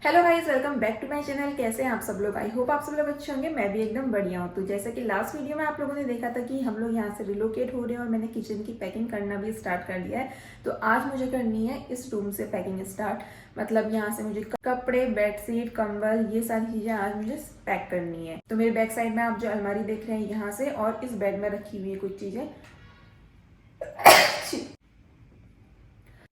Hello guys, welcome back to my channel. कैसे हैं आप सब लोग? आई होप आप सब लोग अच्छे होंगे। मैं भी एकदम बढ़िया हूँ। तो जैसा कि लास्ट वीडियो में आप लोगों ने देखा था कि हम लोग यहाँ से रिलोकेट हो रहे हैं और मैंने किचन की पैकिंग करना भी स्टार्ट कर दिया है। तो आज मुझे करनी है इस रूम से पैकिंग स्टार्ट। मतलब यहाँ से मुझे कपड़े, बेडशीट, कंबल, ये सारी चीजें आज मुझे पैक करनी है। तो मेरे बैक साइड में आप जो अलमारी देख रहे हैं यहाँ से, और इस बेड में रखी हुई है कुछ चीजें।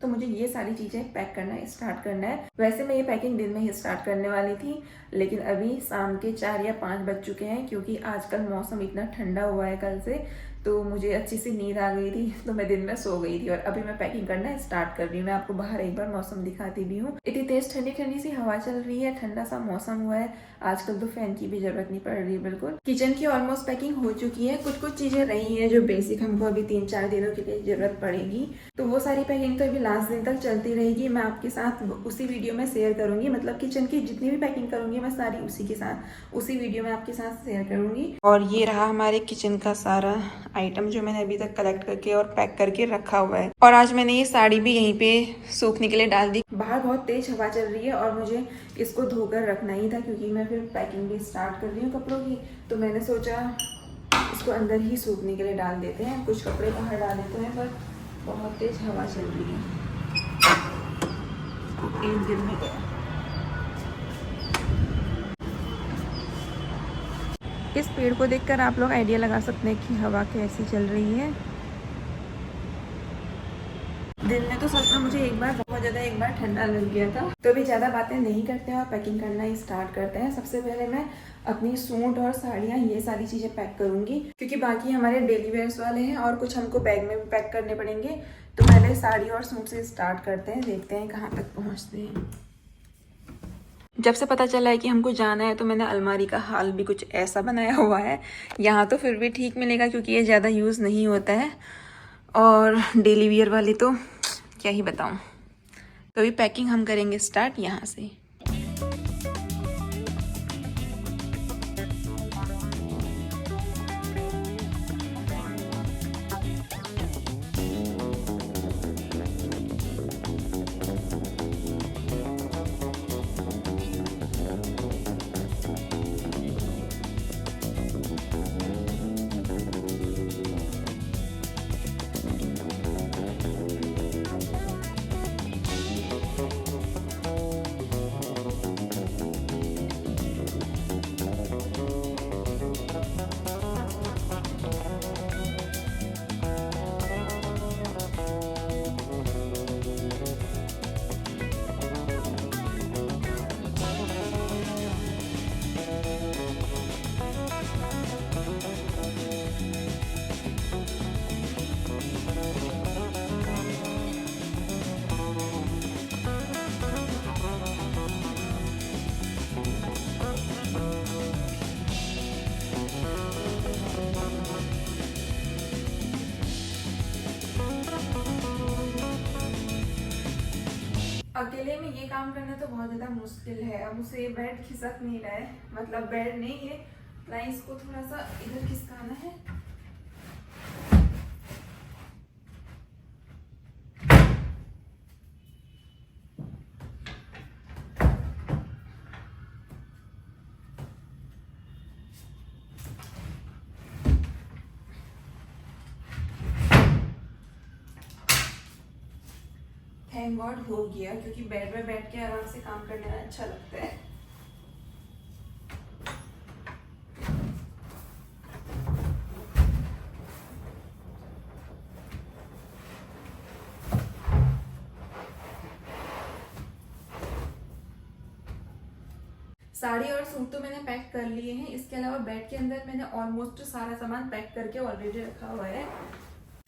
तो मुझे ये सारी चीजें पैक करना स्टार्ट करना है। वैसे मैं ये पैकिंग दिन में ही स्टार्ट करने वाली थी, लेकिन अभी शाम के 4 या 5 बज चुके हैं, क्योंकि आजकल मौसम इतना ठंडा हुआ है कल से। तो मुझे अच्छी सी नींद आ गई थी, तो मैं दिन में सो गई थी और अभी मैं पैकिंग करना स्टार्ट कर रही हूँ। मैं आपको बाहर एक बार मौसम दिखाती भी हूँ। इतनी तेज ठंडी ठंडी सी हवा चल रही है, ठंडा सा मौसम हुआ है। आजकल तो फैन की भी जरूरत नहीं पड़ रही। बिल्कुल किचन की ऑलमोस्ट पैकिंग हो चुकी है। कुछ कुछ चीजें रही है जो बेसिक हमको अभी 3-4 दिनों के लिए जरूरत पड़ेगी। तो वो सारी पैकिंग तो अभी लास्ट दिन तक चलती रहेगी। मैं आपके साथ उसी वीडियो में शेयर करूंगी। मतलब किचन की जितनी भी पैकिंग करूंगी मैं सारी उसी वीडियो में आपके साथ शेयर करूंगी। और ये रहा हमारे किचन का सारा आइटम जो मैंने अभी तक कलेक्ट करके और पैक करके रखा हुआ है। और आज मैंने ये साड़ी भी यहीं पे सूखने के लिए डाल दी। बाहर बहुत तेज हवा चल रही है और मुझे इसको धोकर रखना ही था, क्योंकि मैं फिर पैकिंग भी स्टार्ट कर रही हूँ कपड़ों की। तो मैंने सोचा इसको अंदर ही सूखने के लिए डाल देते हैं। कुछ कपड़े बाहर डाल देते हैं, पर बहुत तेज हवा चल रही है। एक दिन में गया। इस पेड़ को देखकर आप लोग आइडिया लगा सकते हैं कि हवा कैसी चल रही है। दिन में तो सच में मुझे एक बार ठंडा लग गया था। तो अभी ज़्यादा बातें नहीं करते हैं और पैकिंग करना स्टार्ट करते हैं। सबसे पहले मैं अपनी सूट और साड़ियाँ, ये सारी चीज़ें पैक करूँगी, क्योंकि बाकी हमारे डेली वेयर्स वाले हैं और कुछ हमको बैग में भी पैक करने पड़ेंगे। तो पहले साड़ी और सूट से स्टार्ट करते हैं, देखते हैं कहाँ तक पहुँचते हैं। जब से पता चला है कि हमको जाना है, तो मैंने अलमारी का हाल भी कुछ ऐसा बनाया हुआ है। यहाँ तो फिर भी ठीक मिलेगा, क्योंकि ये ज़्यादा यूज़ नहीं होता है। और डेली वियर वाली तो क्या ही बताऊँ। तो अभी पैकिंग हम करेंगे स्टार्ट यहाँ से। अकेले में ये काम करना तो बहुत ज़्यादा मुश्किल है। अब मुझसे ये बेड खिसक नहीं रहा है। मतलब बेड नहीं, ये लाइंस को थोड़ा सा इधर खिसकाना है। थैंक गॉड हो गया, क्योंकि बेड में बैठ के आराम से काम करने में अच्छा लगता है। साड़ी और सूट तो मैंने पैक कर लिए हैं। इसके अलावा बेड के अंदर मैंने ऑलमोस्ट सारा सामान पैक करके ऑलरेडी रखा हुआ है।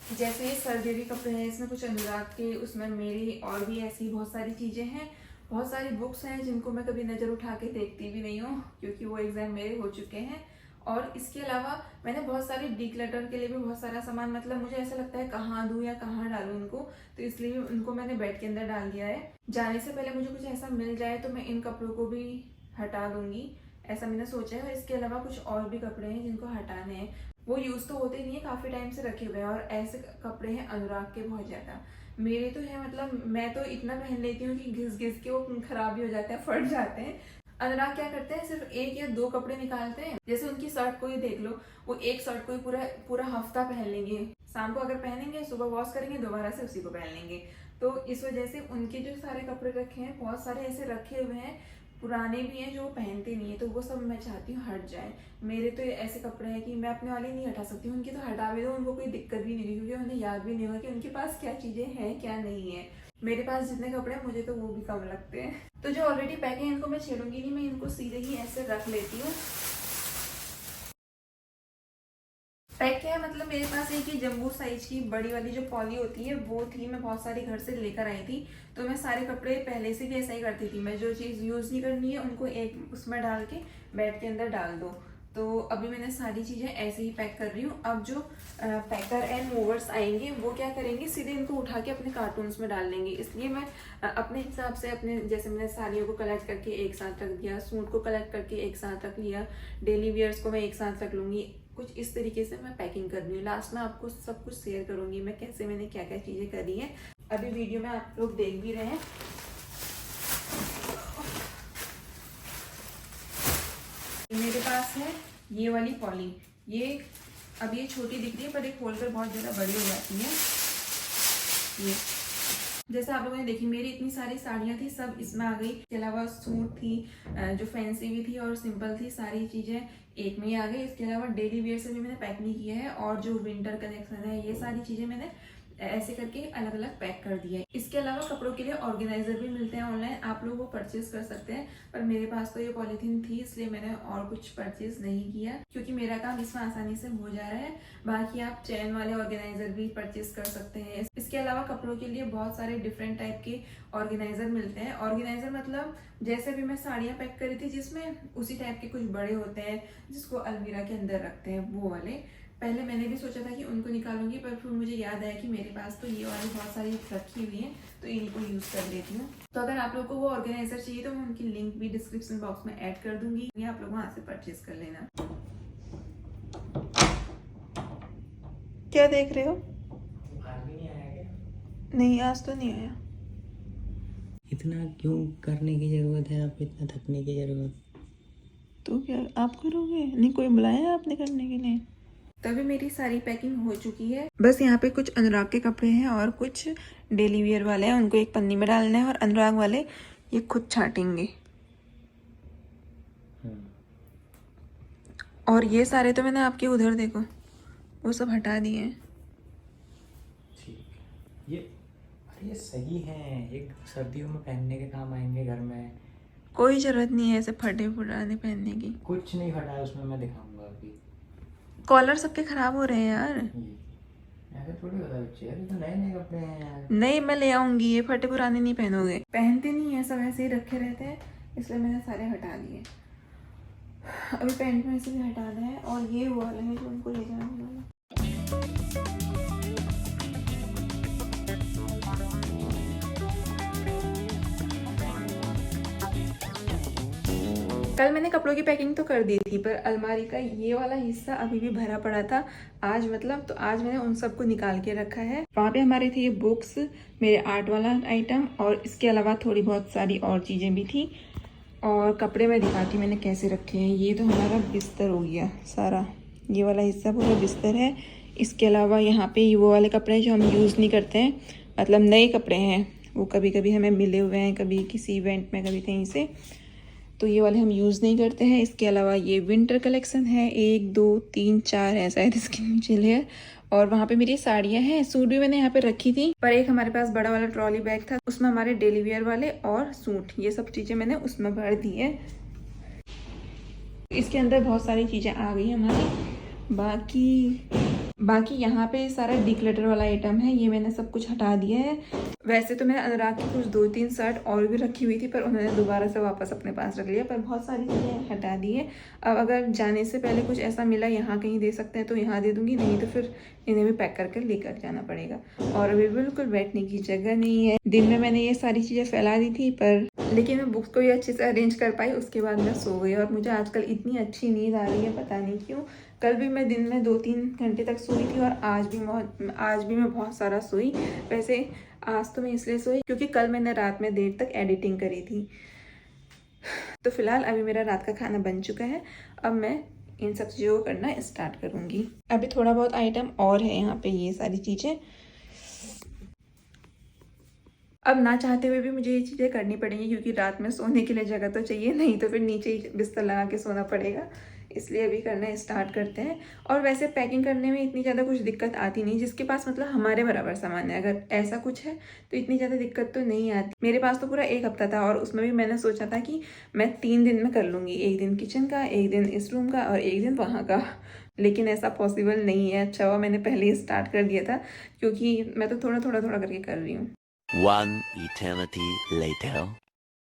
जैसे ये सर्जरी कपड़े हैं, इसमें कुछ अनुराग के, उसमें मेरी और भी ऐसी बहुत सारी चीज़ें हैं। बहुत सारी बुक्स हैं जिनको मैं कभी नज़र उठा के देखती भी नहीं हूँ, क्योंकि वो एग्ज़ाम मेरे हो चुके हैं। और इसके अलावा मैंने बहुत सारी डिक्लटर के लिए भी बहुत सारा सामान, मतलब मुझे ऐसा लगता है कहाँ दूँ या कहाँ डालूँ उनको, तो इसलिए उनको मैंने बेड के अंदर डाल दिया है। जाने से पहले मुझे कुछ ऐसा मिल जाए तो मैं इन कपड़ों को भी हटा दूंगी, ऐसा मैंने सोचा है। और इसके अलावा कुछ और भी कपड़े हैं जिनको हटाने हैं। वो यूज़ तो होते नहीं है, काफ़ी टाइम से रखे हुए हैं। और ऐसे कपड़े हैं अनुराग के बहुत ज़्यादा। मेरे तो है, मतलब मैं तो इतना पहन लेती हूँ कि घिस घिस के वो खराब भी हो जाते हैं, फट जाते हैं। अनुराग क्या करते हैं, सिर्फ 1 या 2 कपड़े निकालते हैं। जैसे उनकी शर्ट को ही देख लो, वो एक शर्ट को ही पूरा पूरा हफ्ता पहन लेंगे। शाम को अगर पहनेंगे, सुबह वॉश करेंगे, दोबारा से उसी को पहन लेंगे। तो इस वजह से उनके जो सारे कपड़े रखे हैं, बहुत सारे ऐसे रखे हुए हैं पुराने भी हैं जो वो पहनते नहीं है, तो वो सब मैं चाहती हूँ हट जाए। मेरे तो ऐसे कपड़े हैं कि मैं अपने वाले नहीं हटा सकती हूँ, उनके तो हटा भी दो, उनको कोई दिक्कत भी नहीं होगी, क्योंकि उन्हें याद भी नहीं होगा कि उनके पास क्या चीजें हैं क्या नहीं है। मेरे पास जितने कपड़े हैं मुझे तो वो भी कम लगते हैं। तो जो ऑलरेडी पैक है इनको मैं छेड़ूंगी नहीं, मैं इनको सीधे ही ऐसे रख लेती हूँ। पैक क्या है, मतलब मेरे पास एक ही जम्बू साइज की बड़ी वाली जो पॉली होती है वो थी, मैं बहुत सारी घर से लेकर आई थी। तो मैं सारे कपड़े पहले से भी ऐसा ही करती थी, मैं जो चीज़ यूज़ नहीं करनी है उनको एक उसमें डाल के बेड के अंदर डाल दो। तो अभी मैंने सारी चीज़ें ऐसे ही पैक कर रही हूँ। अब जो पैकर एंड मूवर्स आएंगे वो क्या करेंगे, सीधे इनको उठा के अपने कार्टून्स में डाल देंगे। इसलिए मैं अपने हिसाब से अपने, जैसे मैंने साड़ियों को कलेक्ट करके एक साथ रख दिया, सूट को कलेक्ट करके एक साथ रख लिया, डेली वेयर्स को मैं एक साथ रख लूँगी, कुछ इस तरीके से मैं पैकिंग कर रही हूँ। लास्ट में आपको सब कुछ शेयर करूंगी मैं कैसे, मैंने क्या क्या चीज़ें करी हैं। अभी वीडियो में आप लोग देख भी रहे हैं। मेरे पास है ये वाली पॉली, ये अब ये छोटी दिख रही है पर ये खोलकर बहुत ज़्यादा बड़ी हो जाती है। ये जैसे आप लोगों ने देखी, मेरी इतनी सारी साड़ियाँ थी सब इसमें आ गई। इसके अलावा सूट थी जो फैंसी भी थी और सिंपल थी, सारी चीज़ें एक में ही आ गई। इसके अलावा डेली वेयर से भी मैंने पैक नहीं किया है, और जो विंटर कलेक्शन है ये सारी चीज़ें मैंने ऐसे करके अलग अलग पैक कर दिया है। इसके अलावा कपड़ों के लिए ऑर्गेनाइजर भी मिलते हैं ऑनलाइन, आप लोग वो परचेज कर सकते हैं। पर मेरे पास तो ये पॉलीथीन थी इसलिए मैंने और कुछ परचेज नहीं किया, क्योंकि मेरा काम इसमें आसानी से हो जा रहा है। बाकी आप चैन वाले ऑर्गेनाइजर भी परचेज कर सकते हैं। इसके अलावा कपड़ों के लिए बहुत सारे डिफरेंट टाइप के ऑर्गेनाइजर मिलते हैं। ऑर्गेनाइजर मतलब जैसे भी मैं साड़ियाँ पैक करी थी जिसमें उसी टाइप के कुछ बड़े होते हैं जिसको अलमीरा के अंदर रखते हैं, वो वाले। पहले मैंने भी सोचा था कि उनको निकालूंगी, पर फिर मुझे याद आया कि मेरे पास तो ये वाली बहुत सारी रखी हुई हैं, तो इनको यूज़ कर लेती हूँ। तो अगर आप लोग को वो ऑर्गेनाइजर चाहिए तो मैं उनकी लिंक भी डिस्क्रिप्शन बॉक्स में ऐड कर दूंगी, ये आप लोग वहाँ से परचेज कर लेना। क्या देख रहे हो? आज भी नहीं आया क्या? नहीं, आज तो नहीं आया। इतना क्यों करने की जरूरत है, आप इतना थकने की जरूरत? तो क्या आप करोगे? नहीं, कोई बुलाया आपने करने के लिए? तभी मेरी सारी पैकिंग हो चुकी है। बस यहाँ पे कुछ अनुराग के कपड़े हैं और कुछ डेली वियर वाले हैं, उनको एक पन्नी में डालना है, और अनुराग वाले ये खुद छाटेंगे। और ये सारे तो मैंने आपके उधर देखो वो सब हटा दिए हैं। ठीक है, ये सही है, ये सर्दियों में पहनने के काम आएंगे घर में। कोई जरूरत नहीं है ऐसे फटे पुराने पहनने की। कुछ नहीं फटा है उसमें, मैं दिखाऊंगा अभी। कॉलर सबके खराब हो रहे हैं यार। ऐसे थोड़ी होता है बच्चे, अभी तो नए नए कपड़े हैं यार। नहीं, मैं ले आऊंगी, ये फटे पुराने नहीं पहनोगे। पहनते नहीं है, सब ऐसे ही रखे रहते हैं, इसलिए मैंने सारे हटा दिए। अभी पैंट में से भी हटाना है, और ये वो वाले हैं जो उनको ले जाने वाला। कल मैंने कपड़ों की पैकिंग तो कर दी थी, पर अलमारी का ये वाला हिस्सा अभी भी भरा पड़ा था। आज तो आज मैंने उन सबको निकाल के रखा है। वहाँ पे हमारे थे ये बुक्स, मेरे आर्ट वाला आइटम, और इसके अलावा थोड़ी बहुत सारी और चीज़ें भी थी। और कपड़े मैं दिखाती हूँ मैंने कैसे रखे हैं। ये तो हमारा बिस्तर हो गया सारा, ये वाला हिस्सा पूरा बिस्तर है। इसके अलावा यहाँ पे वो वाले कपड़े जो हम यूज़ नहीं करते हैं, मतलब नए कपड़े हैं, वो कभी कभी हमें मिले हुए हैं, कभी किसी इवेंट में, कभी कहीं से, तो ये वाले हम यूज़ नहीं करते हैं। इसके अलावा ये विंटर कलेक्शन है, 1 2 3 4 है शायद इसके नीचे लेयर। और वहाँ पे मेरी साड़ियाँ हैं, सूट भी मैंने यहाँ पे रखी थी, पर एक हमारे पास बड़ा वाला ट्रॉली बैग था, उसमें हमारे डेली वेयर वाले और सूट, ये सब चीज़ें मैंने उसमें भर दी है। इसके अंदर बहुत सारी चीज़ें आ गई हमारी। बाकी यहाँ पे सारा डिक्लटर वाला आइटम है, ये मैंने सब कुछ हटा दिया है। वैसे तो मैंने अनुराग की कुछ 2-3 शर्ट और भी रखी हुई थी, पर उन्होंने दोबारा से वापस अपने पास रख लिया, पर बहुत सारी चीज़ें हटा दी है। अब अगर जाने से पहले कुछ ऐसा मिला यहाँ कहीं दे सकते हैं तो यहाँ दे दूँगी, नहीं तो फिर इन्हें भी पैक करके लेकर जाना पड़ेगा। और अभी बिल्कुल बैठने की जगह नहीं है। दिन में मैंने ये सारी चीज़ें फैला दी थी, पर लेकिन मैं बुक्स को भी अच्छे से अरेंज कर पाई, उसके बाद मैं सो गई। और मुझे आजकल इतनी अच्छी नींद आ रही है, पता नहीं क्यों। कल भी मैं दिन में 2-3 घंटे तक सोई थी और आज भी मैं बहुत सारा सोई। वैसे आज तो मैं इसलिए सोई क्योंकि कल मैंने रात में देर तक एडिटिंग करी थी। तो फिलहाल अभी मेरा रात का खाना बन चुका है। अब मैं इन सब चीज़ों को करना स्टार्ट करूँगी। अभी थोड़ा बहुत आइटम और है यहाँ पे, ये सारी चीज़ें। अब ना चाहते हुए भी मुझे ये चीज़ें करनी पड़ेंगी क्योंकि रात में सोने के लिए जगह तो चाहिए, नहीं तो फिर नीचे ही बिस्तर लगा के सोना पड़ेगा। इसलिए अभी करना स्टार्ट करते हैं। और वैसे पैकिंग करने में इतनी ज़्यादा कुछ दिक्कत आती नहीं, जिसके पास मतलब हमारे बराबर सामान है, अगर ऐसा कुछ है तो इतनी ज़्यादा दिक्कत तो नहीं आती। मेरे पास तो पूरा 1 हफ्ता था और उसमें भी मैंने सोचा था कि मैं 3 दिन में कर लूँगी, 1 दिन किचन का, 1 दिन इस रूम का और 1 दिन वहाँ का। लेकिन ऐसा पॉसिबल नहीं है। अच्छा हुआ मैंने पहले ही स्टार्ट कर दिया था क्योंकि मैं तो थोड़ा थोड़ा थोड़ा करके कर रही हूँ। One eternity later.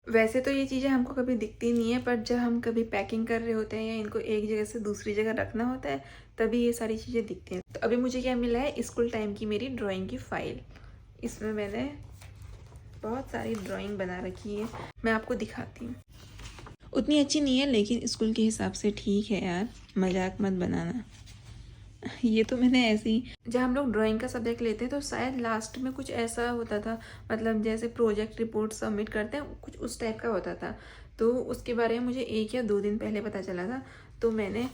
वैसे तो ये चीज़ें हमको कभी दिखती नहीं है, पर जब हम कभी पैकिंग कर रहे होते हैं या इनको एक जगह से दूसरी जगह रखना होता है तभी ये सारी चीज़ें दिखती हैं। तो अभी मुझे क्या मिला है, स्कूल टाइम की मेरी ड्राइंग की फ़ाइल। इसमें मैंने बहुत सारी ड्राइंग बना रखी है, मैं आपको दिखाती हूँ। उतनी अच्छी नहीं है लेकिन स्कूल के हिसाब से ठीक है यार, मजाक मत बनाना। ये तो मैंने ऐसे ही, जब हम लोग ड्राइंग का सब्जेक्ट लेते हैं तो शायद लास्ट में कुछ ऐसा होता था, मतलब जैसे प्रोजेक्ट रिपोर्ट सबमिट करते हैं कुछ उस टाइप का होता था। तो उसके बारे में मुझे 1 या 2 दिन पहले पता चला था। तो मैंने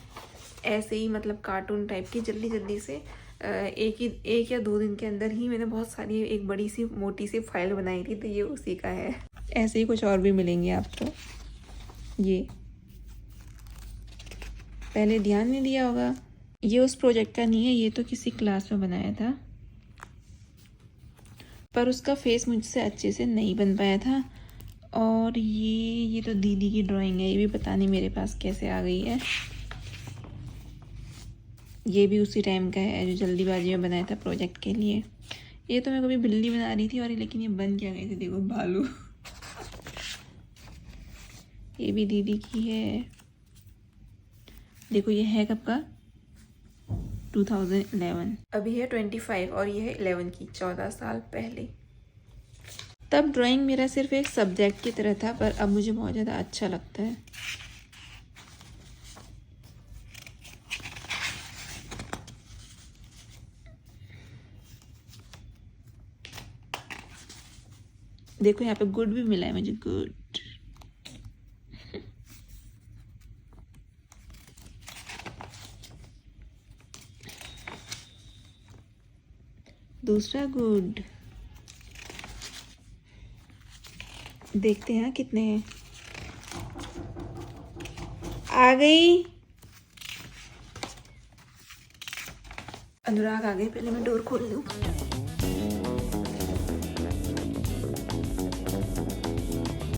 ऐसे ही मतलब कार्टून टाइप की जल्दी से 1 या 2 दिन के अंदर ही मैंने बहुत सारी एक बड़ी सी मोटी सी फाइल बनाई थी। तो ये उसी का है। ऐसे ही कुछ और भी मिलेंगे आपको। ये पहले ध्यान नहीं दिया होगा, ये उस प्रोजेक्ट का नहीं है, ये तो किसी क्लास में बनाया था, पर उसका फेस मुझसे अच्छे से नहीं बन पाया था। और ये तो दीदी की ड्राइंग है, ये भी पता नहीं मेरे पास कैसे आ गई है। ये भी उसी टाइम का है जो जल्दीबाजी में बनाया था प्रोजेक्ट के लिए। ये तो मैं कभी बिल्ली बना रही थी और लेकिन ये बन क्या गई थी, देखो भालू। ये भी दीदी की है, देखो ये है कब का, 2011। अभी है 25 और ये है 11 की, 14 साल पहले। तब ड्राइंग मेरा सिर्फ एक सब्जेक्ट की तरह था, पर अब मुझे बहुत ज़्यादा अच्छा लगता है। देखो यहाँ पे गुड भी मिला है मुझे, गुड। दूसरा गुड, देखते हैं कितने हैं। आ गई, अनुराग आ गई, पहले मैं डोर खोल लूँ।